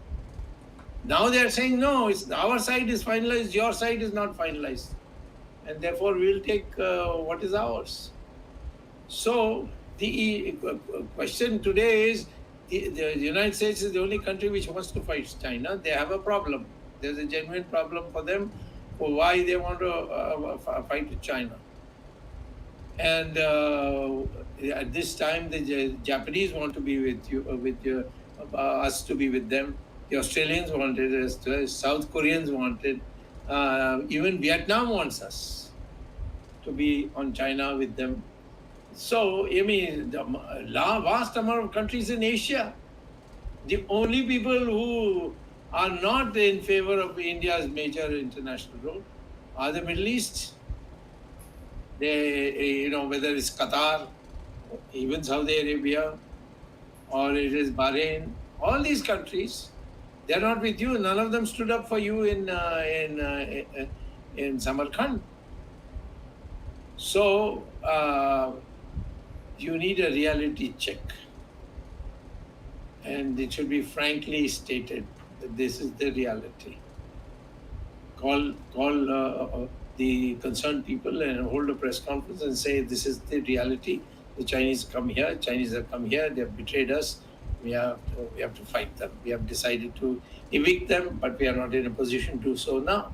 Now they are saying, no, our side is finalized, your side is not finalized. And therefore, we'll take what is ours. So the question today is, the United States is the only country which wants to fight China. They have a problem. There's a genuine problem for them for why they want to fight with China. And at this time, the Japanese want to be with us to be with them. The Australians wanted us, South Koreans wanted, even Vietnam wants us to be on China with them. So, the vast amount of countries in Asia, the only people who are not in favor of India's major international role are the Middle East. They, whether it's Qatar, even Saudi Arabia, or it is Bahrain, all these countries, they're not with you. None of them stood up for you in Samarkand. So, you need a reality check. And it should be frankly stated that this is the reality. Call the concerned people and hold a press conference and say this is the reality. The Chinese come here. Chinese have come here. They have betrayed us. We have to fight them. We have decided to evict them, but we are not in a position to do so now.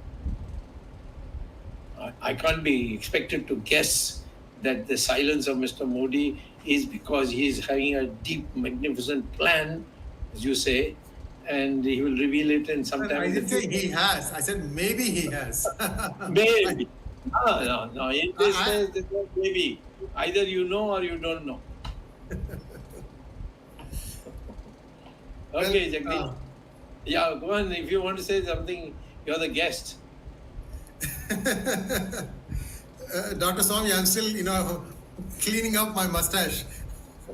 I can't be expected to guess that the silence of Mr. Modi is because he is having a deep, magnificent plan, as you say, and he will reveal it in some time. I didn't say he has. I said maybe he has. Maybe. No. In this case, it's not maybe. Either you know or you don't know. Okay, Jagdish. Yeah, go on. If you want to say something, you're the guest. Dr. Swamy, I'm still, cleaning up my mustache.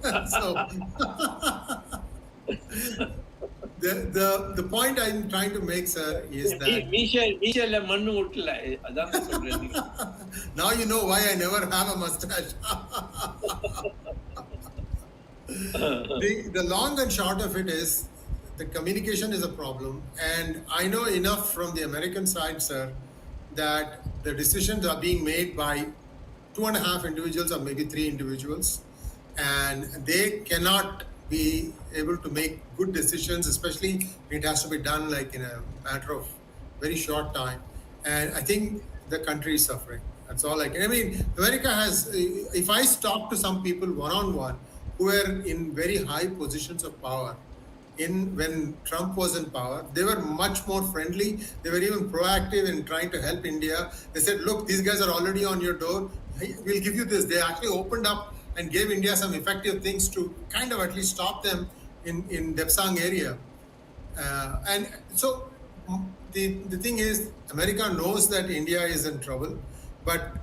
So the point I'm trying to make, sir, is that now you know why I never have a mustache. The long and short of it is the communication is a problem, and I know enough from the American side, sir, that the decisions are being made by 2.5 individuals or maybe 3 individuals, and they cannot be able to make good decisions, especially it has to be done like in a matter of very short time. And I think the country is suffering. That's all I mean, America has, if I talk to some people one-on-one who were in very high positions of power, when Trump was in power, they were much more friendly. They were even proactive in trying to help India. They said, look, these guys are already on your door. We'll give you this. They actually opened up and gave India some effective things to kind of at least stop them in Depsang area. And so the thing is, America knows that India is in trouble, but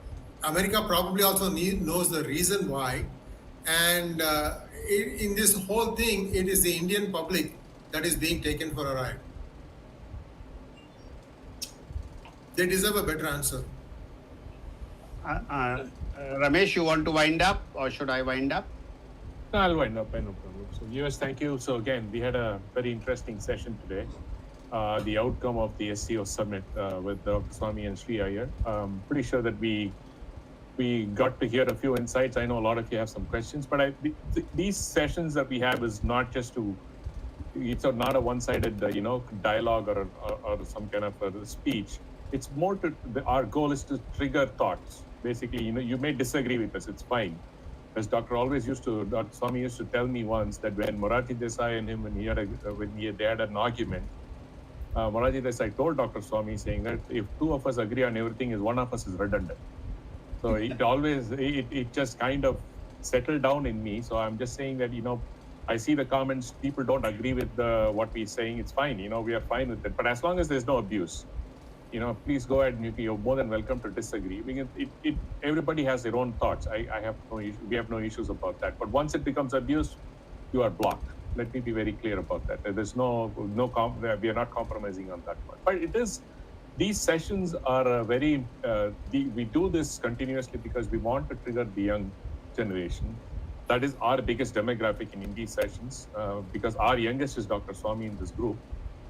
America probably also knows the reason why. And in this whole thing, it is the Indian public that is being taken for a ride. They deserve a better answer. Ramesh, you want to wind up or should I wind up? No, I'll wind up. No problem. So, viewers, thank you. So, again, we had a very interesting session today. The outcome of the SCO summit with Dr. Swamy and Sree Iyer. Pretty sure that we got to hear a few insights. I know a lot of you have some questions, but these sessions that we have is not just it's not a one-sided, dialogue or some kind of a speech. It's more our goal is to trigger thoughts. Basically, you may disagree with us, it's fine. As Dr. Swamy used to tell me once that when Morarji Desai and him, they had an argument, Morarji Desai told Dr. Swamy saying that if 2 of us agree on everything, one of us is redundant. So it just kind of settled down in me. So I'm just saying that, I see the comments, people don't agree with what we're saying. It's fine, we are fine with it. But as long as there's no abuse, please go ahead and you're more than welcome to disagree. Because everybody has their own thoughts. I have no issue. We have no issues about that. But once it becomes abuse, you are blocked. Let me be very clear about that. There's we are not compromising on that one. But these sessions are we do this continuously because we want to trigger the young generation. That is our biggest demographic in these sessions because our youngest is Dr. Swamy in this group.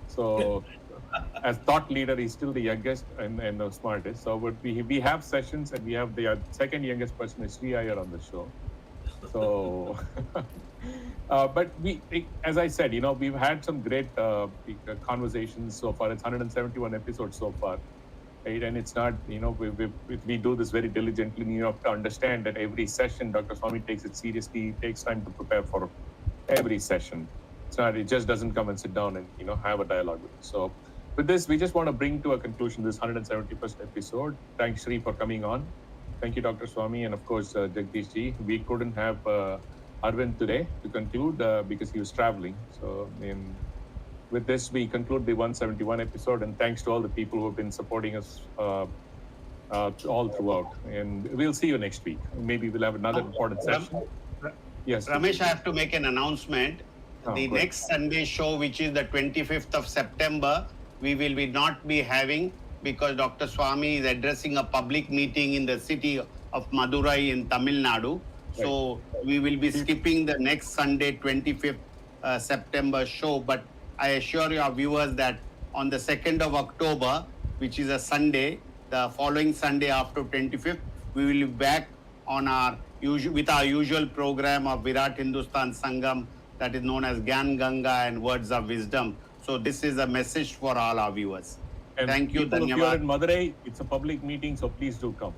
So as thought leader, he's still the youngest and the smartest. So we have sessions and we have the second youngest person is Sree Iyer on the show. So, but as I said, we've had some great conversations so far. It's 171 episodes so far, right? And it's not, we do this very diligently. You have to understand that every session, Dr. Swamy takes it seriously, takes time to prepare for every session. It's not, it just doesn't come and sit down and, have a dialogue with us. So with this, we just want to bring to a conclusion this 171st episode. Thanks, Sree, for coming on. Thank you, Dr. Swamy, and of course, Jagdish ji. We couldn't have Arvind today to conclude because he was traveling. So with this, we conclude the 171 episode, and thanks to all the people who have been supporting us all throughout. And we'll see you next week. Maybe we'll have another important session. Yes. Ramesh, I have to make an announcement. The next Sunday show, which is the 25th of September, we will not be having because Dr. Swamy is addressing a public meeting in the city of Madurai in Tamil Nadu. So we will be skipping the next Sunday, 25th September show. But I assure your viewers that on the 2nd of October, which is a Sunday, the following Sunday after 25th, we will be back on our with our usual program of Virat Hindustan Sangam, that is known as Gyan Ganga and Words of Wisdom. So this is a message for all our viewers. And Thank you. people, if you're Dhanyavad. in Madurai, it's a public meeting, so please do come.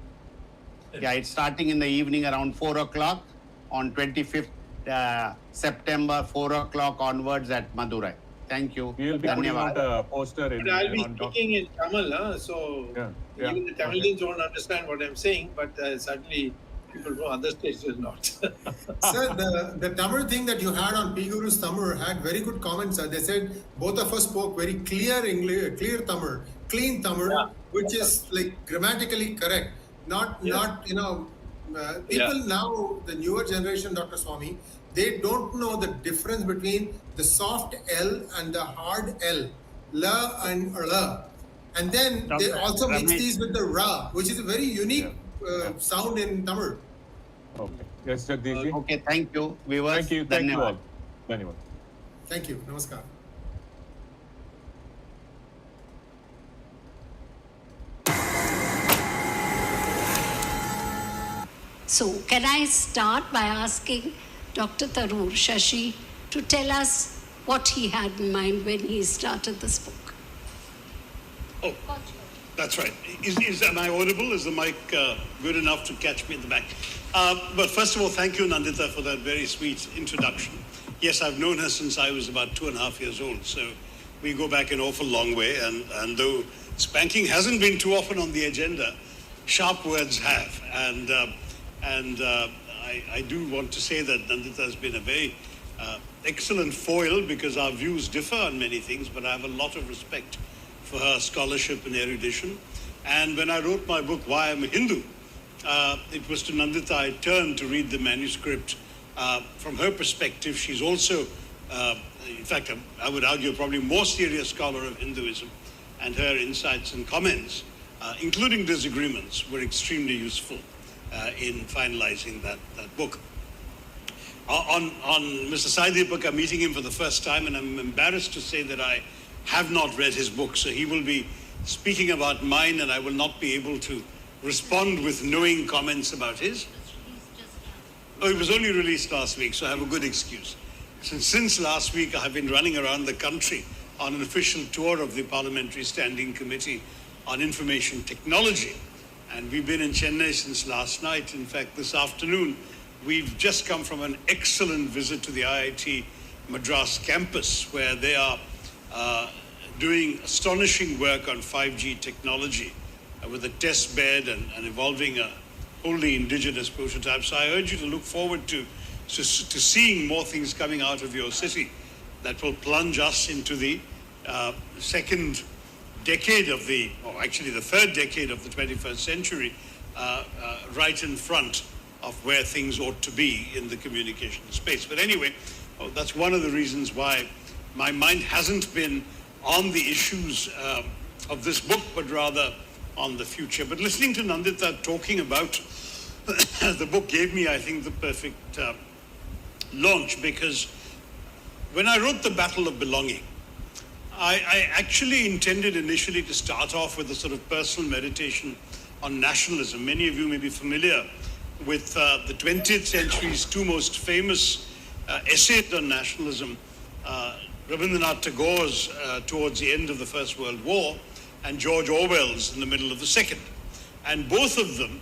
Yeah, it's starting in the evening around 4 o'clock on 25th September, 4 o'clock onwards at Madurai. Thank you. We will be putting Dhanyavad. out a poster in But I'll be on top. speaking in Tamil, so Yeah. even the Tamilians won't understand what I'm saying, but certainly people from other states will not. Sir, the Tamil thing that you had on P. Guru's Tamil had very good comments. They said both of us spoke very clear English, clear Tamil, clean Tamil, which is like grammatically correct. Not people now, the newer generation, Dr. Swamy, they don't know the difference between the soft L and the hard L, la and la. And then they also mix these with the ra, which is a very unique sound in Tamil. Okay. Yes, Jagdish ji. Okay, thank you. Viewers, Thank you. Thank you Dhanyavad. all. Dhanyavad. Thank you. Namaskar. So, can I start by asking Dr. Tharoor Shashi to tell us what he had in mind when he started this book? Oh, that's right. Am I audible? Is the mic good enough to catch me in the back? But first of all, thank you, Nandita, for that very sweet introduction. Yes, I've known her since I was about 2.5 years old, so we go back an awful long way. And though spanking hasn't been too often on the agenda, sharp words have. And I do want to say that Nandita has been a very excellent foil, because our views differ on many things, but I have a lot of respect for her scholarship and erudition. And when I wrote my book, Why I'm a Hindu, it was to Nandita I turned to read the manuscript from her perspective. She's also, in fact, I would argue, probably more serious scholar of Hinduism, and her insights and comments, including disagreements, were extremely useful in finalizing that book. On Mr. Sai Deepak, I'm meeting him for the first time, and I'm embarrassed to say that I have not read his book, so he will be speaking about mine, and I will not be able to respond with knowing comments about his. Oh, it was only released last week, so I have a good excuse. Since last week, I have been running around the country on an official tour of the Parliamentary Standing Committee on Information Technology, and we've been in Chennai since last night. In fact, this afternoon, we've just come from an excellent visit to the IIT Madras campus, where they are doing astonishing work on 5G technology with a test bed and evolving a wholly indigenous prototype. So I urge you to look forward to seeing more things coming out of your city that will plunge us into the second decade of the third decade of the 21st century, right in front of where things ought to be in the communication space. But anyway, that's one of the reasons why my mind hasn't been on the issues of this book, but rather on the future. But listening to Nandita talking about the book gave me, I think, the perfect launch, because when I wrote The Battle of Belonging, I actually intended initially to start off with a sort of personal meditation on nationalism. Many of you may be familiar with the 20th century's two most famous essays on nationalism, Rabindranath Tagore's towards the end of the First World War, and George Orwell's in the middle of the Second. And both of them